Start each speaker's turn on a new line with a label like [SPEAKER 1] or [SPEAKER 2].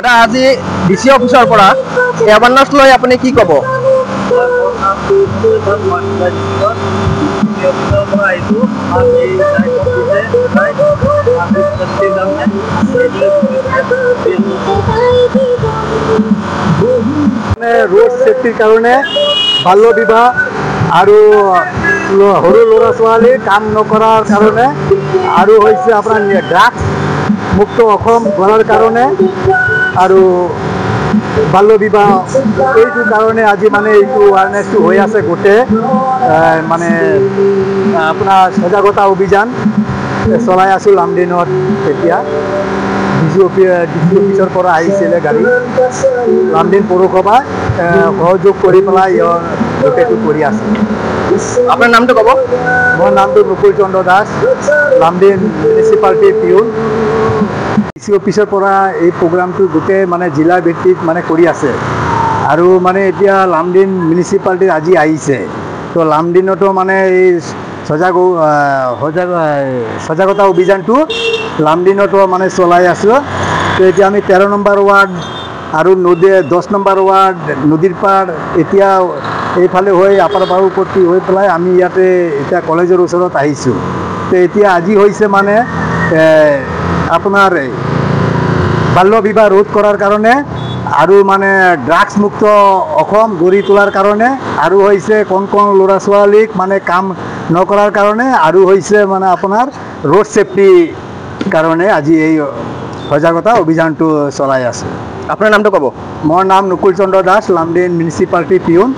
[SPEAKER 1] দাদা আজি ডিসি অফিসৰ পৰা এৱাৰনেছ লৈ আপুনি কি ক'ব?
[SPEAKER 2] रोड सेफ्टिर कारणे बाल्य विवाह আৰু সৰু ল'ৰা ছোৱালী কাম নকৰাৰ কাৰণে আৰু হৈছে আপোনাৰ ড্ৰাগছ মুক্ত অসম গঢ়াৰ কাৰণে আৰু বাল্য বিবাহ এইটো কাৰণে আজি মানে এইটো আৱাৰনেছটো হৈ আছে গোটেই মানে আপোনাৰ সজাগতা অভিযান চলাই আছোঁ লামডিনত। এতিয়া ডিচি অফিচৰ পৰা আহিছিলে গাড়ী লামডিন পৌৰসভা সহযোগ কৰি পেলাই গোটেইটো কৰি আছে।
[SPEAKER 1] আপোনাৰ নামটো ক'ব?
[SPEAKER 2] মোৰ নামটো নুকুল চন্দ্ৰ দাস, লামডিন মিউনিচিপালিটিৰ পিউন। ডিচি অফিচৰ পৰা এই প্ৰগ্ৰামটো গোটেই মানে জিলা ভিত্তিত মানে কৰি আছে আৰু মানে এতিয়া লামডিন মিউনিচিপালিটিত আজি আহিছে। তো লামডিনতো মানে এই সজাগতা অভিযানটো লামডিনতো মানে চলাই আছোঁ। তো এতিয়া আমি 13 নম্বৰ ৱাৰ্ড আৰু 10 নম্বৰ ৱাৰ্ড নদীৰ পাৰ এতিয়া এইফালে হৈ আপাৰ বাহুপট্টি হৈ পেলাই আমি ইয়াতে এতিয়া কলেজৰ ওচৰত আহিছোঁ। তো এতিয়া আজি হৈছে মানে আপোনাৰ বাল্য বিবাহ ৰোধ কৰাৰ কাৰণে আৰু মানে ড্ৰাগছ মুক্ত অসম গঢ়ি তোলাৰ কাৰণে আৰু হৈছে কোন ল'ৰা ছোৱালীক মানে কাম নকৰাৰ কাৰণে আৰু হৈছে মানে আপোনাৰ ৰোড সেফটি কাৰণে আজি এই সজাগতা অভিযানটো চলাই আছে।
[SPEAKER 1] আপোনাৰ নামটো ক'ব?
[SPEAKER 2] মোৰ নাম নুকুল চন্দ্ৰ দাস, লামডিন মিউনিচিপালিটি পিউন।